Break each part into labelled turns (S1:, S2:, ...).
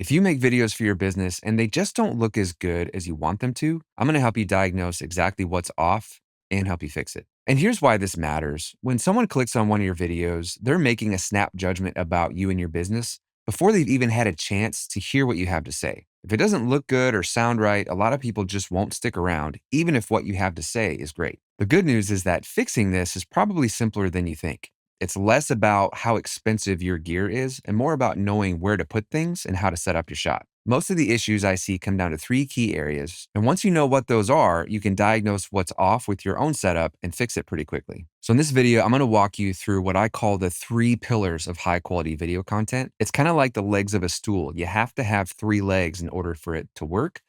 S1: If you make videos for your business and they just don't look as good as you want them to, I'm going to help you diagnose exactly what's off and help you fix it. And here's why this matters. When someone clicks on one of your videos, they're making a snap judgment about you and your business before they've even had a chance to hear what you have to say. If it doesn't look good or sound right, a lot of people just won't stick around, even if what you have to say is great. The good news is that fixing this is probably simpler than you think. It's less about how expensive your gear is and more about knowing where to put things and how to set up your shot. Most of the issues I see come down to three key areas. And once you know what those are, you can diagnose what's off with your own setup and fix it pretty quickly. So in this video, I'm going to walk you through what I call the three pillars of high quality video content. It's kind of like the legs of a stool. You have to have three legs in order for it to work.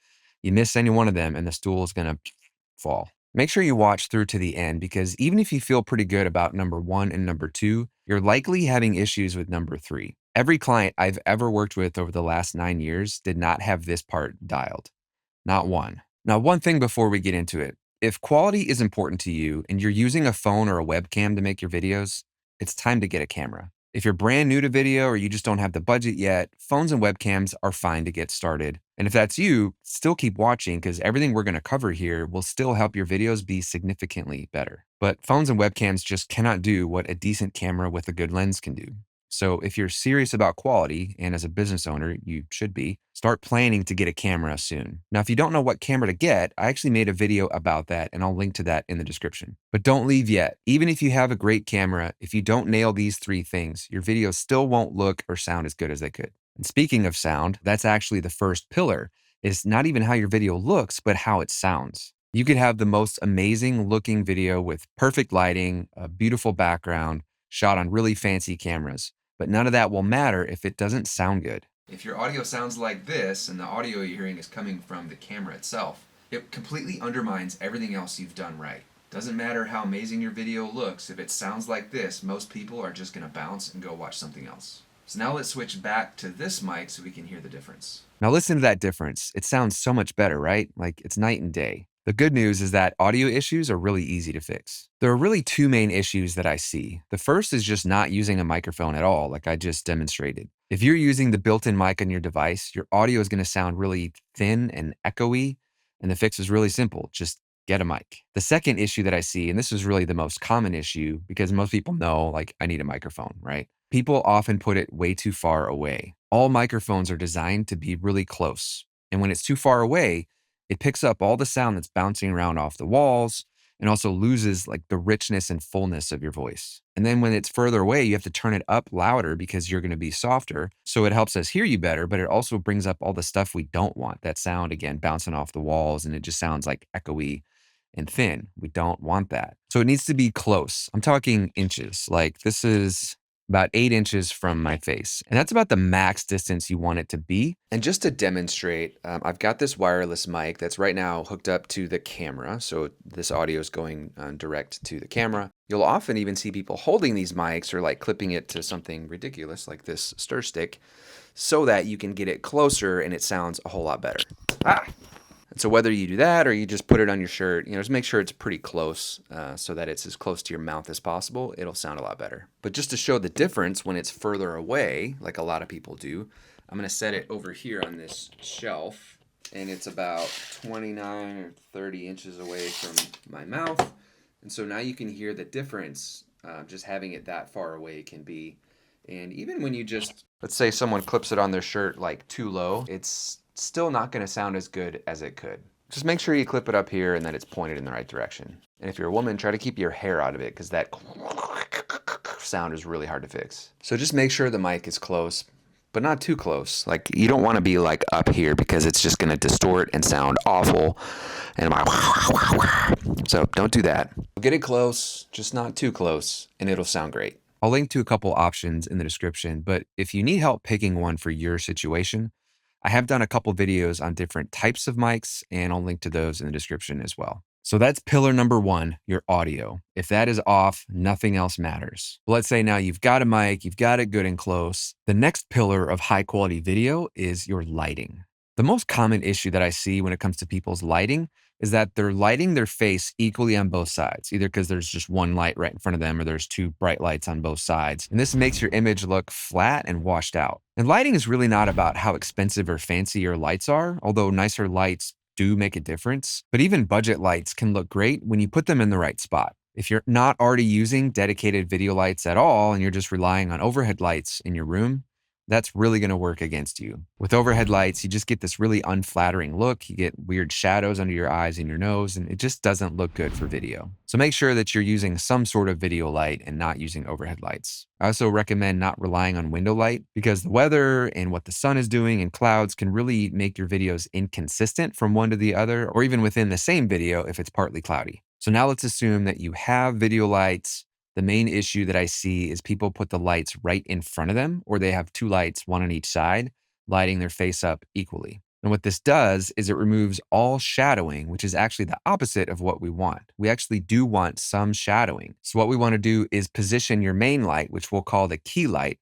S1: You miss any one of them and the stool is going to fall. Make sure you watch through to the end because even if you feel pretty good about number one and number two, you're likely having issues with number three. Every client I've ever worked with over the last 9 years did not have this part dialed. Not one. Now, one thing before we get into it. If quality is important to you and you're using a phone or a webcam to make your videos, it's time to get a camera. If you're brand new to video or you just don't have the budget yet, phones and webcams are fine to get started. And if that's you, still keep watching because everything we're going to cover here will still help your videos be significantly better. But phones and webcams just cannot do what a decent camera with a good lens can do. So if you're serious about quality, and as a business owner, you should be, start planning to get a camera soon. Now, if you don't know what camera to get, I actually made a video about that, and I'll link to that in the description. But don't leave yet. Even if you have a great camera, if you don't nail these three things, your videos still won't look or sound as good as they could. And speaking of sound, that's actually the first pillar. It's not even how your video looks, but how it sounds. You could have the most amazing looking video with perfect lighting, a beautiful background, shot on really fancy cameras. But none of that will matter if it doesn't sound good. If your audio sounds like this and the audio you're hearing is coming from the camera itself, it completely undermines everything else you've done right. Doesn't matter how amazing your video looks, if it sounds like this, most people are just going to bounce and go watch something else. So now let's switch back to this mic so we can hear the difference. Now listen to that difference. It sounds so much better, right? Like it's night and day. The good news is that audio issues are really easy to fix. There are really two main issues that I see. The first is just not using a microphone at all, like I just demonstrated. If you're using the built-in mic on your device, your audio is going to sound really thin and echoey, and the fix is really simple. Just get a mic. The second issue that I see, and this is really the most common issue because most people know, like, I need a microphone, right? People often put it way too far away. All microphones are designed to be really close. And when it's too far away, it picks up all the sound that's bouncing around off the walls and also loses like the richness and fullness of your voice. And then when it's further away, you have to turn it up louder because you're going to be softer. So it helps us hear you better, but it also brings up all the stuff we don't want. That sound, again, bouncing off the walls, and it just sounds like echoey and thin. We don't want that. So it needs to be close. I'm talking inches. Like this is about 8 inches from my face. And that's about the max distance you want it to be. And just to demonstrate, I've got this wireless mic that's right now hooked up to the camera. So this audio is going direct to the camera. You'll often even see people holding these mics or like clipping it to something ridiculous like this stir stick so that you can get it closer and it sounds a whole lot better. And so whether you do that or you just put it on your shirt, just make sure it's pretty close so that it's as close to your mouth as possible. It'll sound a lot better. But just to show the difference when it's further away, like a lot of people do, I'm going to set it over here on this shelf. And it's about 29 or 30 inches away from my mouth. And so now you can hear the difference just having it that far away can be. And even when you just, let's say someone clips it on their shirt like too low, it's still not going to sound as good as it could. Just make sure you clip it up here and that it's pointed in the right direction. And if you're a woman, try to keep your hair out of it because that sound is really hard to fix. So just make sure the mic is close, but not too close. Like you don't want to be like up here because it's just going to distort and sound awful. And so don't do that. Get it close, just not too close, and it'll sound great. I'll link to a couple options in the description, but if you need help picking one for your situation, I have done a couple videos on different types of mics, and I'll link to those in the description as well. So that's pillar number one, your audio. If that is off, nothing else matters. Let's say now you've got a mic, you've got it good and close. The next pillar of high quality video is your lighting. The most common issue that I see when it comes to people's lighting is that they're lighting their face equally on both sides, either because there's just one light right in front of them or there's two bright lights on both sides. And this makes your image look flat and washed out. And lighting is really not about how expensive or fancy your lights are, although nicer lights do make a difference. But even budget lights can look great when you put them in the right spot. If you're not already using dedicated video lights at all and you're just relying on overhead lights in your room, that's really going to work against you. With overhead lights, you just get this really unflattering look. You get weird shadows under your eyes and your nose, and it just doesn't look good for video. So make sure that you're using some sort of video light and not using overhead lights. I also recommend not relying on window light because the weather and what the sun is doing and clouds can really make your videos inconsistent from one to the other, or even within the same video if it's partly cloudy. So now let's assume that you have video lights. The main issue that I see is people put the lights right in front of them, or they have two lights, one on each side, lighting their face up equally. And what this does is it removes all shadowing, which is actually the opposite of what we want. We actually do want some shadowing. So what we want to do is position your main light, which we'll call the key light,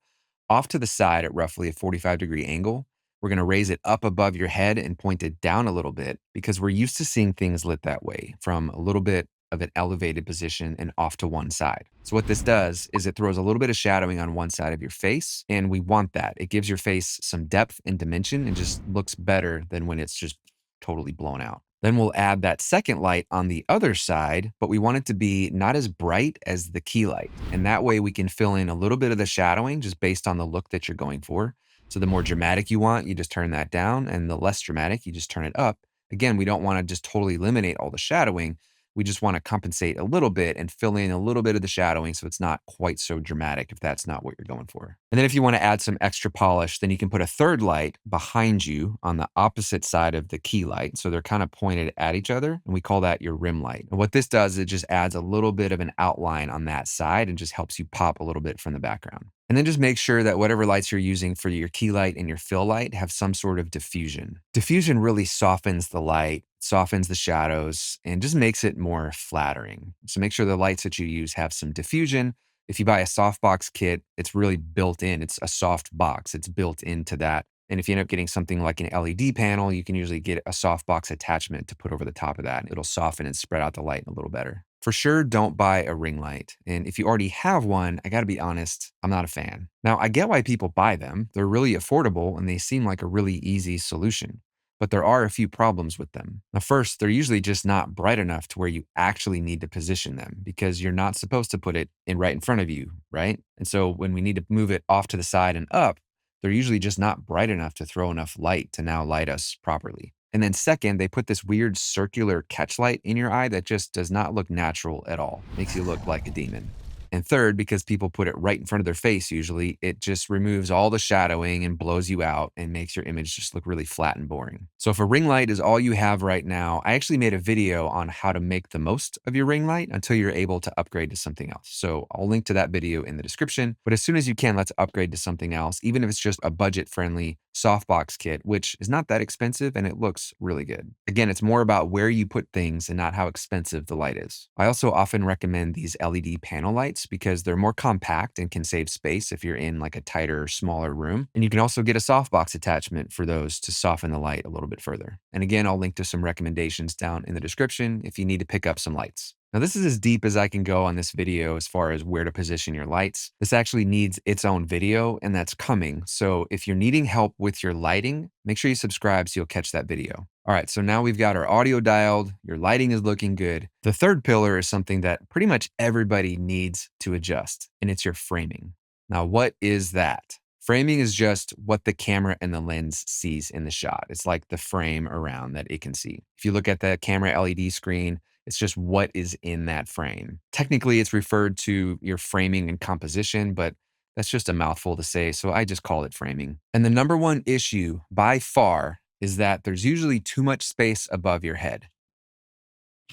S1: off to the side at roughly a 45-degree angle. We're going to raise it up above your head and point it down a little bit because we're used to seeing things lit that way, from a little bit of an elevated position and off to one side. So what this does is it throws a little bit of shadowing on one side of your face, and we want that. It gives your face some depth and dimension and just looks better than when it's just totally blown out. Then we'll add that second light on the other side, but we want it to be not as bright as the key light. And that way we can fill in a little bit of the shadowing just based on the look that you're going for. So the more dramatic you want, you just turn that down, and the less dramatic, you just turn it up. Again, we don't want to just totally eliminate all the shadowing. We just want to compensate a little bit and fill in a little bit of the shadowing so it's not quite so dramatic if that's not what you're going for. And then if you want to add some extra polish, then you can put a third light behind you on the opposite side of the key light. So they're kind of pointed at each other, and we call that your rim light. And what this does is it just adds a little bit of an outline on that side and just helps you pop a little bit from the background. And then just make sure that whatever lights you're using for your key light and your fill light have some sort of diffusion. Diffusion really softens the light, softens the shadows, and just makes it more flattering. So make sure the lights that you use have some diffusion. If you buy a softbox kit, it's really built in. It's a soft box. It's built into that. And if you end up getting something like an LED panel, you can usually get a softbox attachment to put over the top of that. It'll soften and spread out the light a little better. For sure, don't buy a ring light. And if you already have one, I gotta be honest, I'm not a fan. Now, I get why people buy them. They're really affordable and they seem like a really easy solution. But there are a few problems with them. Now, first, they're usually just not bright enough to where you actually need to position them because you're not supposed to put it right in front of you, right? And so when we need to move it off to the side and up, they're usually just not bright enough to throw enough light to now light us properly. And then second, they put this weird circular catch light in your eye that just does not look natural at all. Makes you look like a demon. And third, because people put it right in front of their face usually, it just removes all the shadowing and blows you out and makes your image just look really flat and boring. So if a ring light is all you have right now, I actually made a video on how to make the most of your ring light until you're able to upgrade to something else. So I'll link to that video in the description. But as soon as you can, let's upgrade to something else, even if it's just a budget-friendly softbox kit, which is not that expensive and it looks really good. Again, it's more about where you put things and not how expensive the light is. I also often recommend these LED panel lights because they're more compact and can save space if you're in like a tighter, smaller room. And you can also get a softbox attachment for those to soften the light a little bit further. And again, I'll link to some recommendations down in the description if you need to pick up some lights. Now, this is as deep as I can go on this video as far as where to position your lights. This actually needs its own video, and that's coming. So if you're needing help with your lighting, make sure you subscribe so you'll catch that video. All right, so now we've got our audio dialed, your lighting is looking good. The third pillar is something that pretty much everybody needs to adjust, and it's your framing. Now, what is that? Framing is just what the camera and the lens sees in the shot. It's like the frame around that it can see. If you look at the camera LED screen, it's just what is in that frame. Technically, it's referred to your framing and composition, but that's just a mouthful to say, so I just call it framing. And the number one issue by far is that there's usually too much space above your head.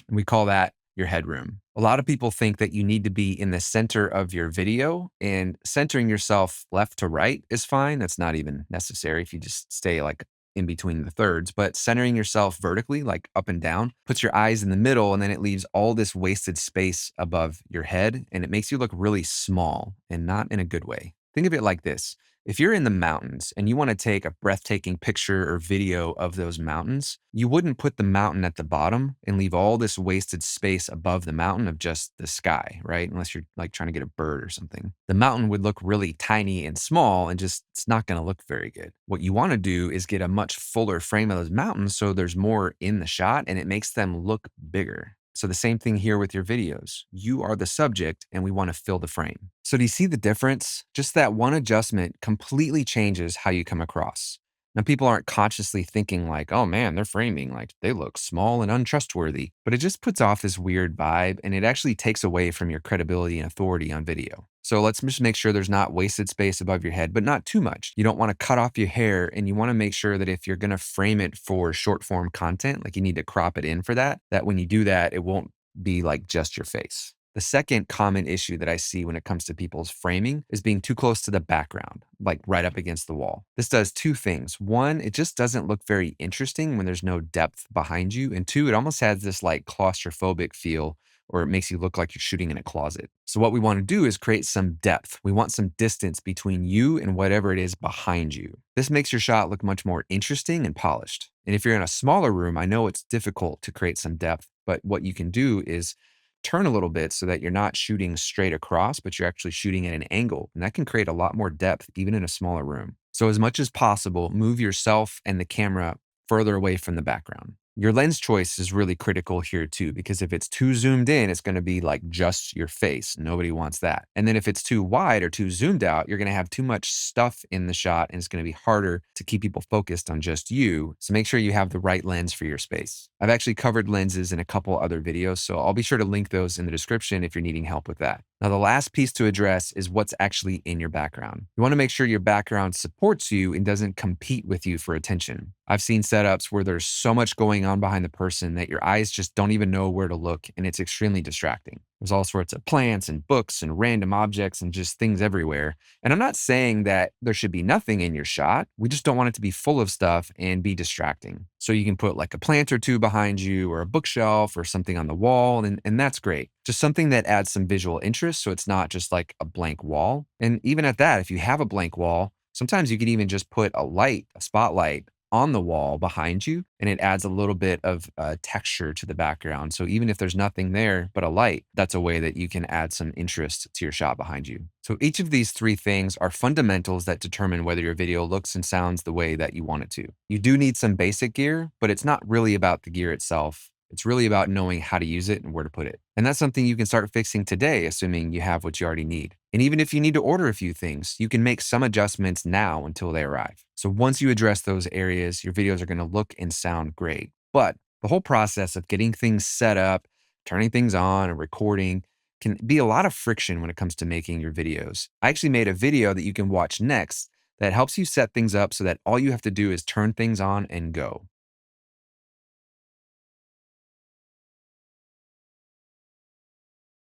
S1: And we call that your headroom. A lot of people think that you need to be in the center of your video, and centering yourself left to right is fine. That's not even necessary if you just stay like in between the thirds, but centering yourself vertically, like up and down, puts your eyes in the middle, and then it leaves all this wasted space above your head, and it makes you look really small and not in a good way. Think of it like this. If you're in the mountains and you want to take a breathtaking picture or video of those mountains, you wouldn't put the mountain at the bottom and leave all this wasted space above the mountain of just the sky, right? Unless you're like trying to get a bird or something. The mountain would look really tiny and small and just, it's not going to look very good. What you want to do is get a much fuller frame of those mountains so there's more in the shot and it makes them look bigger. So the same thing here with your videos. You are the subject and we want to fill the frame. So do you see the difference? Just that one adjustment completely changes how you come across. Now, people aren't consciously thinking like, oh man, they're framing, like they look small and untrustworthy, but it just puts off this weird vibe and it actually takes away from your credibility and authority on video. So let's just make sure there's not wasted space above your head, but not too much. You don't want to cut off your hair and you want to make sure that if you're going to frame it for short form content, like you need to crop it in for that, that when you do that, it won't be like just your face. The second common issue that I see when it comes to people's framing is being too close to the background, like right up against the wall. This does two things. One, it just doesn't look very interesting when there's no depth behind you. And two, it almost has this like claustrophobic feel or it makes you look like you're shooting in a closet. So what we want to do is create some depth. We want some distance between you and whatever it is behind you. This makes your shot look much more interesting and polished. And if you're in a smaller room, I know it's difficult to create some depth, but what you can do is turn a little bit so that you're not shooting straight across, but you're actually shooting at an angle. And that can create a lot more depth, even in a smaller room. So as much as possible, move yourself and the camera further away from the background. Your lens choice is really critical here too, because if it's too zoomed in, it's going to be like just your face. Nobody wants that. And then if it's too wide or too zoomed out, you're going to have too much stuff in the shot and it's going to be harder to keep people focused on just you. So make sure you have the right lens for your space. I've actually covered lenses in a couple other videos, so I'll be sure to link those in the description if you're needing help with that. Now, the last piece to address is what's actually in your background. You want to make sure your background supports you and doesn't compete with you for attention. I've seen setups where there's so much going on behind the person that your eyes just don't even know where to look, and it's extremely distracting. There's all sorts of plants and books and random objects and just things everywhere. And I'm not saying that there should be nothing in your shot. We just don't want it to be full of stuff and be distracting. So you can put like a plant or two behind you or a bookshelf or something on the wall, and that's great. Just something that adds some visual interest so it's not just like a blank wall. And even at that, if you have a blank wall, sometimes you could even just put a light, a spotlight on the wall behind you, and it adds a little bit of texture to the background. So even if there's nothing there but a light, that's a way that you can add some interest to your shot behind you. So each of these three things are fundamentals that determine whether your video looks and sounds the way that you want it to. You do need some basic gear, but it's not really about the gear itself. It's really about knowing how to use it and where to put it. And that's something you can start fixing today, assuming you have what you already need. And even if you need to order a few things, you can make some adjustments now until they arrive. So once you address those areas, your videos are going to look and sound great. But the whole process of getting things set up, turning things on, and recording can be a lot of friction when it comes to making your videos. I actually made a video that you can watch next that helps you set things up so that all you have to do is turn things on and go.